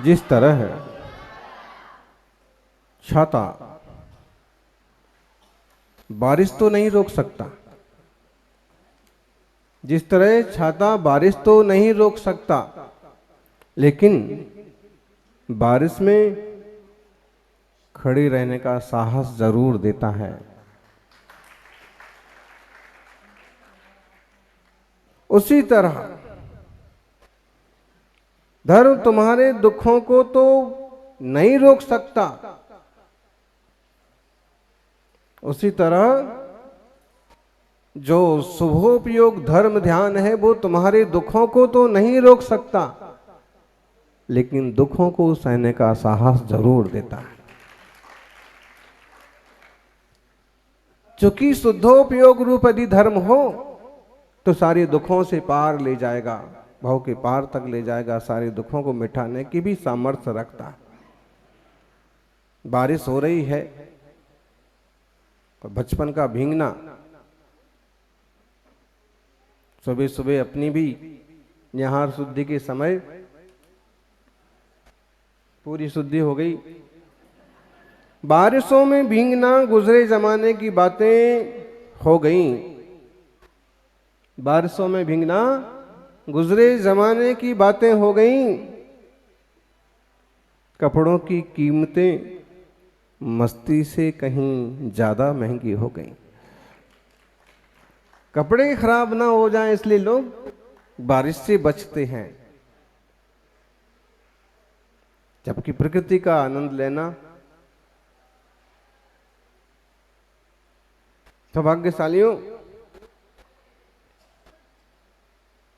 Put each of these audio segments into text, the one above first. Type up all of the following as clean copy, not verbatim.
जिस तरह छाता बारिश तो नहीं रोक सकता, जिस तरह छाता बारिश तो नहीं रोक सकता, लेकिन बारिश में खड़ी रहने का साहस जरूर देता है। उसी तरह धर्म तुम्हारे दुखों को तो नहीं रोक सकता, उसी तरह जो शुभोपयोग धर्म ध्यान है वो तुम्हारे दुखों को तो नहीं रोक सकता, लेकिन दुखों को सहने का साहस जरूर देता है। चूंकि शुद्धोपयोग रूप यदि धर्म हो तो सारे दुखों से पार ले जाएगा, भाव के पार तक ले जाएगा, सारे दुखों को मिटाने की भी सामर्थ्य रखता है। बारिश हो रही है और बचपन का भींगना, सुबह सुबह अपनी भी निहार शुद्धि के समय पूरी शुद्धि हो गई। बारिशों में भींगना गुजरे जमाने की बातें हो गईं। बारिशों में भींगना गुजरे जमाने की बातें हो गईं। कपड़ों की कीमतें मस्ती से कहीं ज्यादा महंगी हो गईं। कपड़े खराब ना हो जाएं इसलिए लोग बारिश से बचते हैं, जबकि प्रकृति का आनंद लेना सौभाग्यशालियों,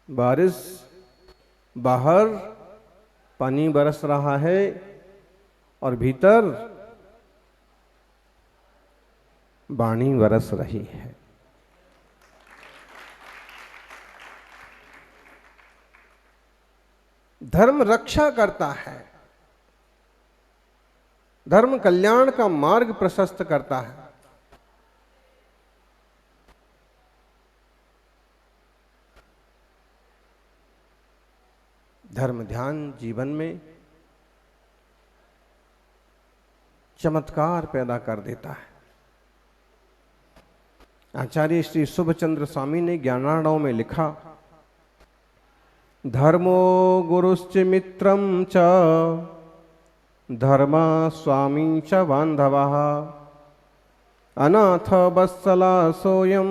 बारिश बाहर पानी बरस रहा है और भीतर वाणी बरस रही है। धर्म रक्षा करता है, धर्म कल्याण का मार्ग प्रशस्त करता है। धर्म ध्यान जीवन में चमत्कार पैदा कर देता है। आचार्य श्री शुभचंद्र स्वामी ने ज्ञानार्णव में लिखा, धर्मो गुरुश्च मित्रं च धर्म स्वामी च बांधवः अनाथ वत्सला सोयम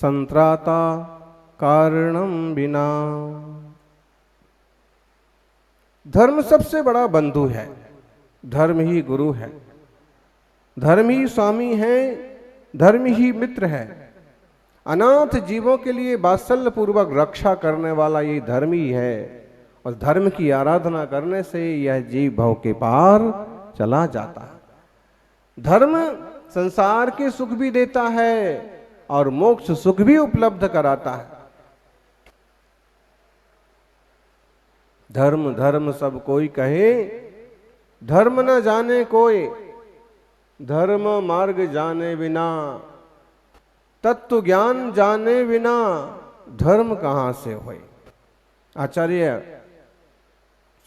संत्राता कारणम बिना। धर्म सबसे बड़ा बंधु है, धर्म ही गुरु है, धर्म ही स्वामी है, धर्म ही मित्र है। अनाथ जीवों के लिए वात्सल्य पूर्वक रक्षा करने वाला ये धर्म ही है, और धर्म की आराधना करने से यह जीव भव के पार चला जाता है। धर्म संसार के सुख भी देता है और मोक्ष सुख भी उपलब्ध कराता है। धर्म धर्म सब कोई कहे, धर्म न जाने कोई, धर्म मार्ग जाने बिना, तत्व ज्ञान जाने बिना धर्म कहां से होए। आचार्य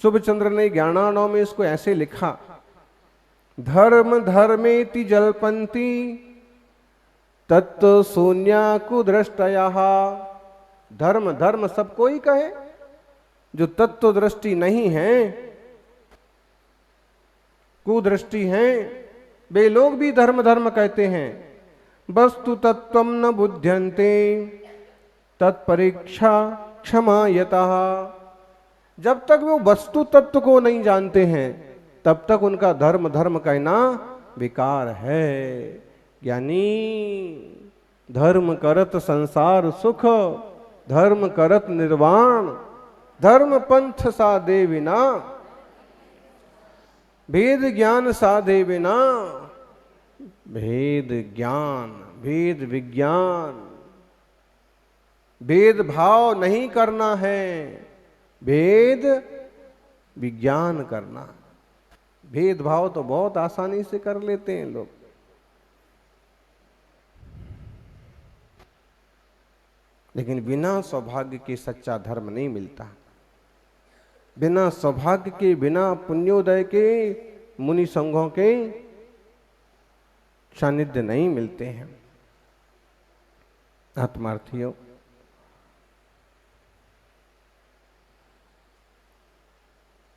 शुभचंद्र ने ज्ञानार्णव में इसको ऐसे लिखा, धर्म धर्मेति जल्पन्ति तत्व शून्या कुदृष्टयः। धर्म धर्म सब कोई कहे, जो तत्व दृष्टि नहीं है, कुदृष्टि है, वे लोग भी धर्म धर्म कहते हैं। वस्तु तत्वम न बुध्यन्ते तत्परीक्षा क्षमा यतः। जब तक वो वस्तु तत्व को नहीं जानते हैं तब तक उनका धर्म धर्म कहना बेकार है। यानी धर्म करत संसार सुख, धर्म करत निर्वाण, धर्म पंथ साधे बिना, भेद ज्ञान साधे बिना। भेद ज्ञान, भेद विज्ञान, भेद भाव नहीं करना है, भेद विज्ञान करना। भेदभाव तो बहुत आसानी से कर लेते हैं लोग, लेकिन बिना सौभाग्य के सच्चा धर्म नहीं मिलता। बिना सौभाग्य के, बिना पुण्योदय के मुनि संघों के सानिध्य नहीं मिलते हैं। आत्मार्थियों,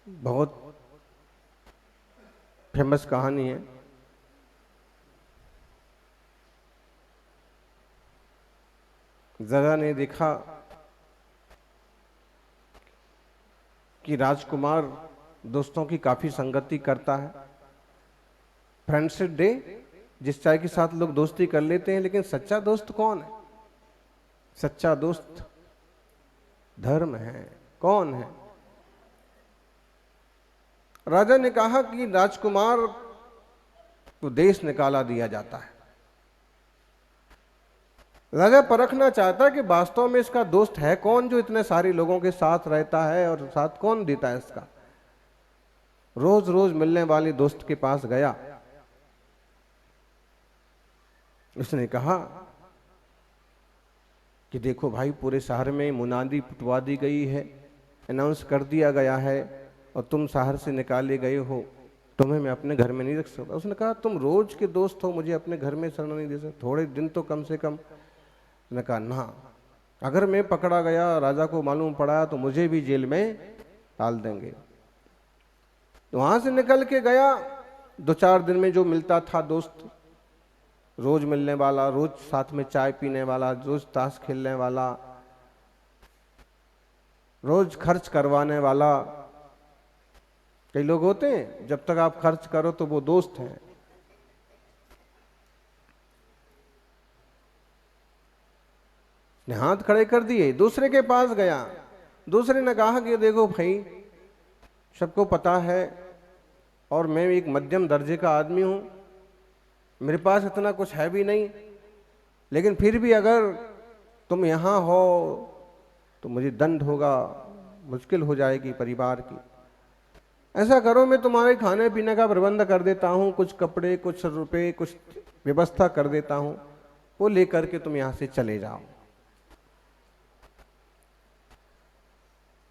बहुत फेमस कहानी है। जरा ने देखा कि राजकुमार दोस्तों की काफी संगति करता है। फ्रेंडशिप डे, जिस चाय के साथ लोग दोस्ती कर लेते हैं, लेकिन सच्चा दोस्त कौन है? सच्चा दोस्त धर्म है। कौन है? राजा ने कहा कि राजकुमार को देश निकाला दिया जाता है। राजा परखना चाहता है कि वास्तव में इसका दोस्त है कौन, जो इतने सारे लोगों के साथ रहता है, और साथ कौन देता है इसका। रोज रोज मिलने वाले दोस्त के पास गया। उसने कहा कि देखो भाई, पूरे शहर में मुनादी पिटवा दी गई है, अनाउंस कर दिया गया है, और तुम शहर से निकाले गए हो, तुम्हें मैं अपने घर में नहीं रख सकता। उसने कहा तुम रोज के दोस्त हो, मुझे अपने घर में शरण नहीं दे सकते, थोड़े दिन तो कम से कम। ने कहा ना, अगर मैं पकड़ा गया, राजा को मालूम पड़ा, तो मुझे भी जेल में डाल देंगे। तो वहां से निकल के गया। 2-4 दिन में जो मिलता था दोस्त, रोज मिलने वाला, रोज साथ में चाय पीने वाला, रोज ताश खेलने वाला, रोज खर्च करवाने वाला। कई लोग होते हैं, जब तक आप खर्च करो तो वो दोस्त हैं। ने हाथ खड़े कर दिए, दूसरे के पास गया। दूसरे ने कहा कि देखो भाई, सबको पता है, और मैं एक मध्यम दर्जे का आदमी हूं, मेरे पास इतना कुछ है भी नहीं, लेकिन फिर भी अगर तुम यहां हो तो मुझे दंड होगा, मुश्किल हो जाएगी परिवार की। ऐसा करो, मैं तुम्हारे खाने पीने का प्रबंध कर देता हूं, कुछ कपड़े, कुछ रुपए, कुछ व्यवस्था कर देता हूं, वो लेकर के तुम यहां से चले जाओ,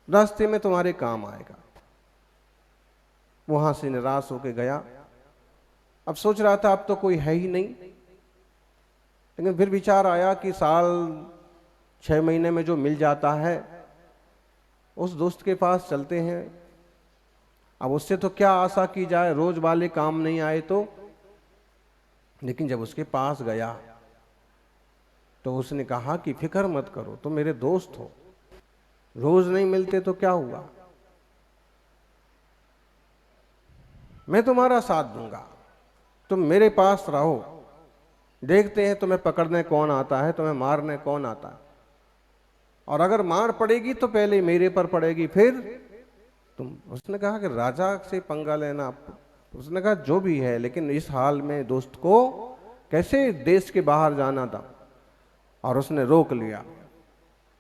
रास्ते में तुम्हारे काम आएगा। वहां से निराश होके गया। अब सोच रहा था अब तो कोई है ही नहीं, लेकिन फिर विचार आया कि साल 6 महीने में जो मिल जाता है, उस दोस्त के पास चलते हैं। अब उससे तो क्या आशा की जाए, रोज वाले काम नहीं आए तो। लेकिन जब उसके पास गया तो उसने कहा कि फिक्र मत करो, तुम मेरे दोस्त हो, रोज नहीं मिलते तो क्या हुआ, मैं तुम्हारा साथ दूंगा, तुम मेरे पास रहो, देखते हैं तुम्हें पकड़ने कौन आता है, तुम्हें मारने कौन आता है, और अगर मार पड़ेगी तो पहले मेरे पर पड़ेगी, फिर तुम। उसने कहा कि राजा से पंगा लेना। उसने कहा जो भी है, लेकिन इस हाल में दोस्त को कैसे देश के बाहर जाना था। और उसने रोक लिया।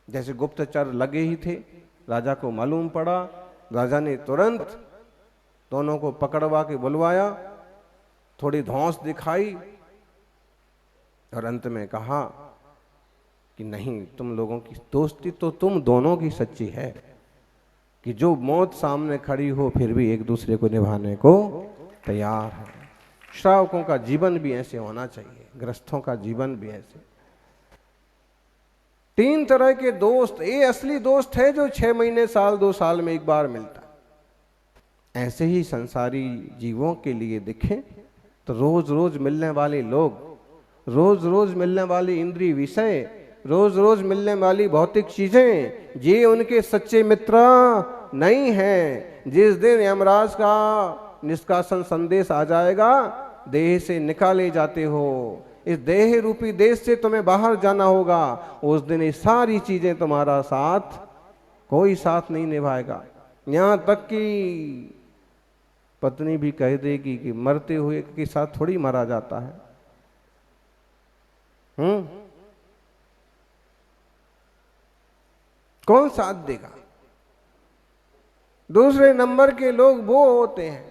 जैसे गुप्तचर लगे ही थे, राजा को मालूम पड़ा, राजा ने तुरंत दोनों को पकड़वा के बुलवाया, थोड़ी धौंस दिखाई, और अंत में कहा कि नहीं, तुम लोगों की दोस्ती तो तुम दोनों की सच्ची है, कि जो मौत सामने खड़ी हो फिर भी एक दूसरे को निभाने को तैयार है। श्रावकों का जीवन भी ऐसे होना चाहिए, गृहस्थों का जीवन भी ऐसे। 3 तरह के दोस्त, ये असली दोस्त है जो 6 महीने, साल, 2 साल में एक बार मिलता है। ऐसे ही संसारी जीवों के लिए देखें तो रोज रोज मिलने वाले लोग, रोज रोज मिलने वाले इंद्रिय विषय, रोज रोज मिलने वाली भौतिक चीजें, ये उनके सच्चे मित्र नहीं हैं। जिस दिन यमराज का निष्कासन संदेश आ जाएगा, देह से निकाले जाते हो, इस देह रूपी देश से तुम्हें बाहर जाना होगा, उस दिन ये सारी चीजें तुम्हारा साथ, कोई साथ नहीं निभाएगा। यहां तक कि पत्नी भी कह देगी कि मरते हुए के साथ थोड़ी मरा जाता है। कौन साथ देगा? दूसरे नंबर के लोग वो होते हैं।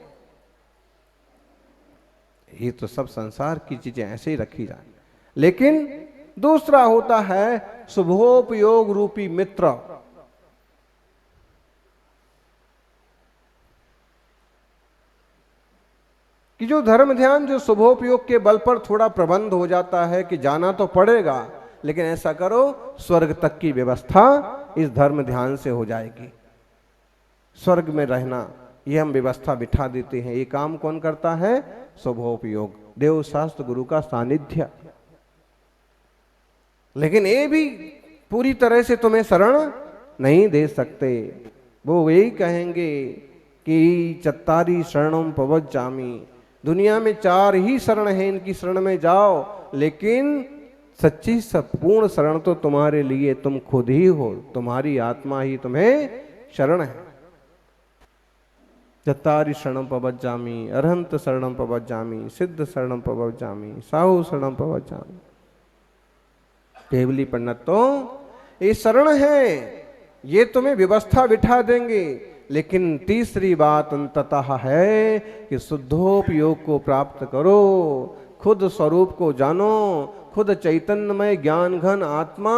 ये तो सब संसार की चीजें ऐसे ही रखी जाए। लेकिन दूसरा होता है शुभोपयोग रूपी मित्र। कि जो धर्म ध्यान जो शुभोपयोग के बल पर थोड़ा प्रबंध हो जाता है कि जाना तो पड़ेगा, लेकिन ऐसा करो स्वर्ग तक की व्यवस्था इस धर्म ध्यान से हो जाएगी। स्वर्ग में रहना ये हम व्यवस्था बिठा देते हैं। ये काम कौन करता है? शुभोपयोग, देव शास्त्र गुरु का सानिध्य। लेकिन ये भी पूरी तरह से तुम्हें शरण नहीं दे सकते। वो यही कहेंगे कि चत्तारी शरणम पवज्जामि, दुनिया में 4 ही शरण है, इनकी शरण में जाओ, लेकिन सच्ची संपूर्ण शरण तो तुम्हारे लिए तुम खुद ही हो, तुम्हारी आत्मा ही तुम्हें शरण है। चत्तारि शरणं पवज्जामि, अरहंत शरणं पवज्जामि, सिद्ध शरणं पवज्जामि, साहु शरणं पवज्जामि। केवली पंडित तो ये शरण है, ये तुम्हें व्यवस्था बिठा देंगे, लेकिन तीसरी बात अंततः है कि शुद्धोपयोग को प्राप्त करो, खुद स्वरूप को जानो, खुद चैतन्यमय ज्ञान घन आत्मा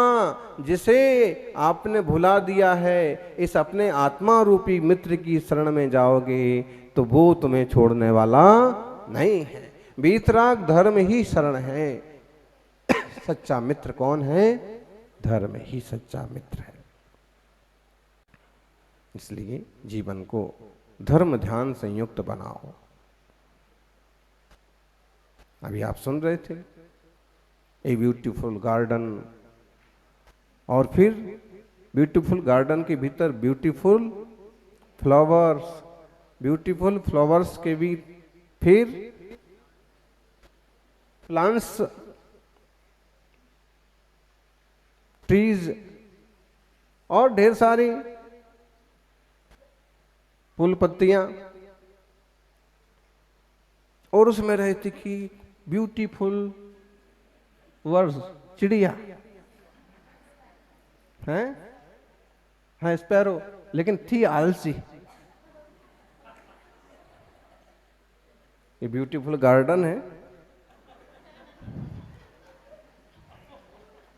जिसे आपने भुला दिया है, इस अपने आत्मा रूपी मित्र की शरण में जाओगे तो वो तुम्हें छोड़ने वाला नहीं है। वीतराग धर्म ही शरण है। सच्चा मित्र कौन है? धर्म ही सच्चा मित्र है। इसलिए जीवन को धर्म ध्यान संयुक्त बनाओ। अभी आप सुन रहे थे ए ब्यूटीफुल गार्डन, और फिर ब्यूटीफुल गार्डन के भीतर ब्यूटीफुल फ्लावर्स, ब्यूटीफुल फ्लावर्स के भी फिर प्लांट्स, ट्रीज और ढेर सारी फूल पत्तियां, और उसमें रहती कि ब्यूटीफुल वर्ड्स, चिड़िया है स्पैरो, लेकिन थी आलसी। ये ब्यूटीफुल गार्डन है,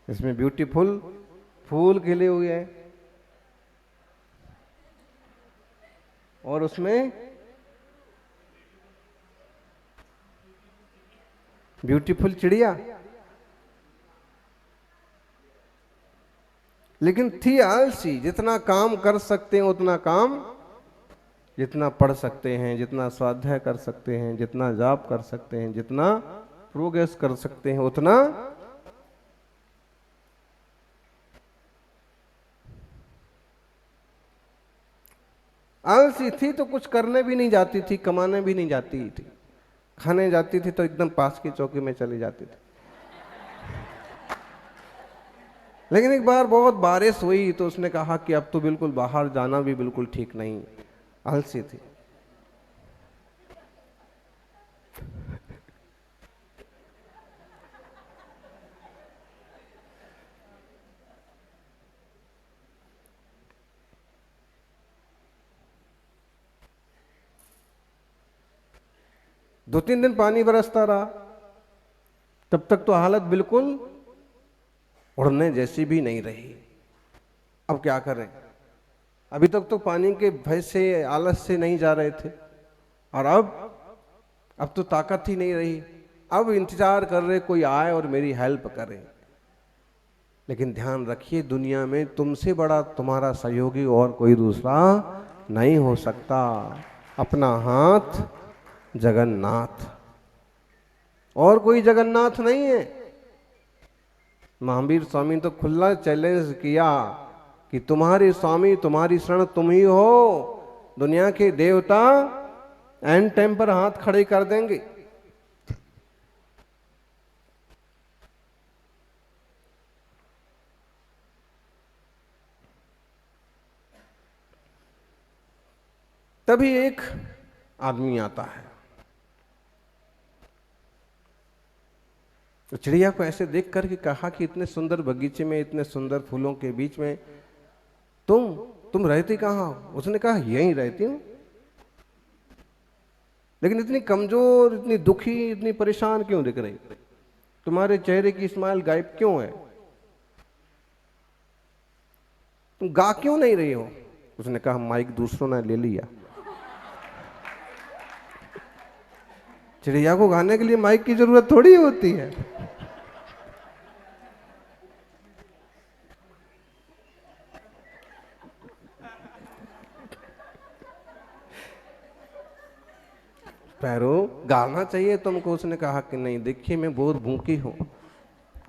इसमें ब्यूटीफुल फूल खिले हुए हैं, और उसमें ब्यूटीफुल चिड़िया, लेकिन थी आलसी। जितना काम कर सकते हैं उतना काम, जितना पढ़ सकते हैं, जितना स्वाध्याय कर सकते हैं, जितना जाप कर सकते हैं, जितना प्रोग्रेस कर सकते हैं, उतना आलसी थी। तो कुछ करने भी नहीं जाती थी, कमाने भी नहीं जाती थी, खाने जाती थी तो एकदम पास की चौकी में चली जाती थी। लेकिन एक बार बहुत बारिश हुई तो उसने कहा कि अब तो बिल्कुल बाहर जाना भी बिल्कुल ठीक नहीं, आलसी थी। दो तीन दिन पानी बरसता रहा, तब तक तो हालत बिल्कुल उड़ने जैसी भी नहीं रही। अब क्या करें? अभी तक तो पानी के भय से, आलस से नहीं जा रहे थे, और अब तो ताकत ही नहीं रही। अब इंतजार कर रहे कोई आए और मेरी हेल्प करे। लेकिन ध्यान रखिए, दुनिया में तुमसे बड़ा तुम्हारा सहयोगी और कोई दूसरा नहीं हो सकता। अपना हाथ जगन्नाथ, और कोई जगन्नाथ नहीं है। महावीर स्वामी तो खुला चैलेंज किया कि तुम्हारे स्वामी, तुम्हारी शरण तुम ही हो। दुनिया के देवता एंड टाइम पर हाथ खड़े कर देंगे। तभी एक आदमी आता है, तो चिड़िया को ऐसे देख करके कहा कि इतने सुंदर बगीचे में, इतने सुंदर फूलों के बीच में तुम रहती कहाँ हो? उसने कहा यहीं रहती हूं, लेकिन इतनी कमजोर, इतनी दुखी, इतनी परेशान क्यों दिख रही? तुम्हारे चेहरे की स्माइल गायब क्यों है? तुम गा क्यों नहीं रही हो? उसने कहा माइक दूसरों ने ले लिया। चिड़िया को गाने के लिए माइक की जरूरत थोड़ी होती है। पैरो गाना चाहिए तुमको। उसने कहा कि नहीं, देखिए मैं बहुत भूखी हूं,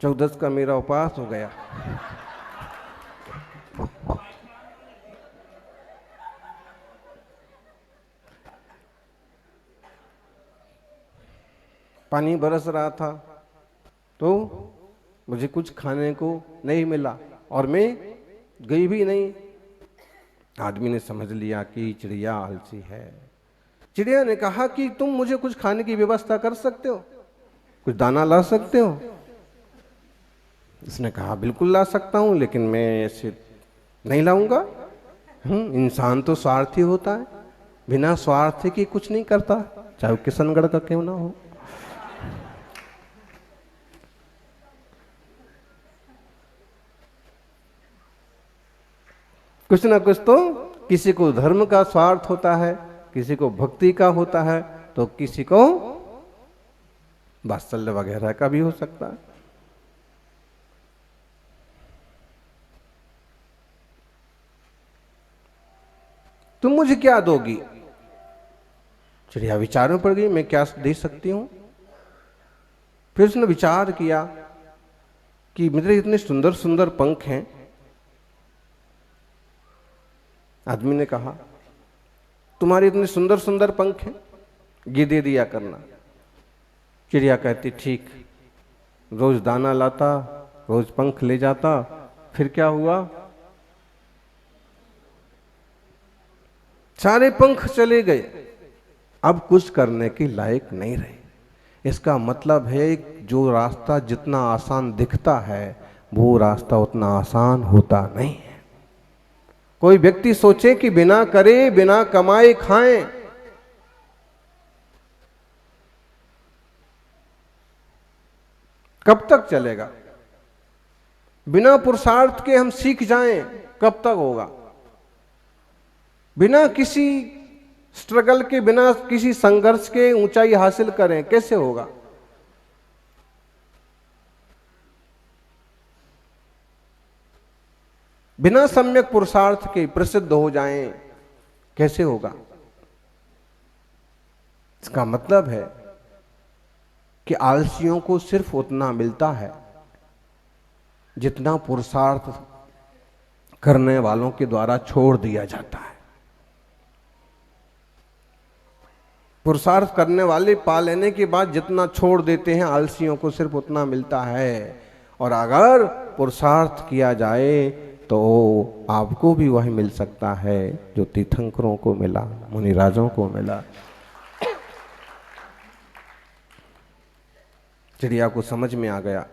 14 का मेरा उपवास हो गया। पानी बरस रहा था तो मुझे कुछ खाने को नहीं मिला और मैं गई भी नहीं। आदमी ने समझ लिया कि चिड़िया आलसी है। चिड़िया ने कहा कि तुम मुझे कुछ खाने की व्यवस्था कर सकते हो, कुछ दाना ला सकते हो? उसने कहा बिल्कुल ला सकता हूं, लेकिन मैं ऐसे नहीं लाऊंगा। इंसान तो स्वार्थी होता है, बिना स्वार्थ के कुछ नहीं करता, चाहे वो किशनगढ़ का क्यों ना हो। कुछ ना कुछ तो, किसी को धर्म का स्वार्थ होता है, किसी को भक्ति का होता है, तो किसी को वात्सल्य वगैरह का भी हो सकता है। तुम मुझे क्या दोगी? चिड़िया विचार में पड़ गई, मैं क्या दे सकती हूं? फिर उसने विचार किया कि मेरे इतने सुंदर सुंदर पंख हैं। आदमी ने कहा तुम्हारे इतने सुंदर सुंदर पंख हैं, ये दे दिया करना। चिड़िया कहती ठीक। रोज दाना लाता, रोज पंख ले जाता। फिर क्या हुआ? सारे पंख चले गए, अब कुछ करने के लायक नहीं रहे। इसका मतलब है जो रास्ता जितना आसान दिखता है वो रास्ता उतना आसान होता नहीं है। कोई व्यक्ति सोचे कि बिना करे बिना कमाए खाएं, कब तक चलेगा? बिना पुरुषार्थ के हम सीख जाएं, कब तक होगा? बिना किसी स्ट्रगल के, बिना किसी संघर्ष के ऊंचाई हासिल करें, कैसे होगा? बिना सम्यक पुरुषार्थ के प्रसिद्ध हो जाएं, कैसे होगा? इसका मतलब है कि आलसियों को सिर्फ उतना मिलता है जितना पुरुषार्थ करने वालों के द्वारा छोड़ दिया जाता है। पुरुषार्थ करने वाले पा लेने के बाद जितना छोड़ देते हैं, आलसियों को सिर्फ उतना मिलता है। और अगर पुरुषार्थ किया जाए तो आपको भी वही मिल सकता है जो तीर्थंकरों को मिला, मुनिराजों को मिला। चिड़िया को समझ में आ गया।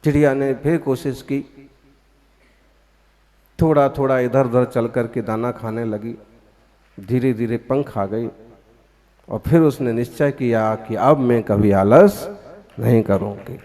चिड़िया ने फिर कोशिश की, थोड़ा थोड़ा इधर उधर चल करके दाना खाने लगी। धीरे धीरे पंख आ गई और फिर उसने निश्चय किया कि अब मैं कभी आलस नहीं करूंगी।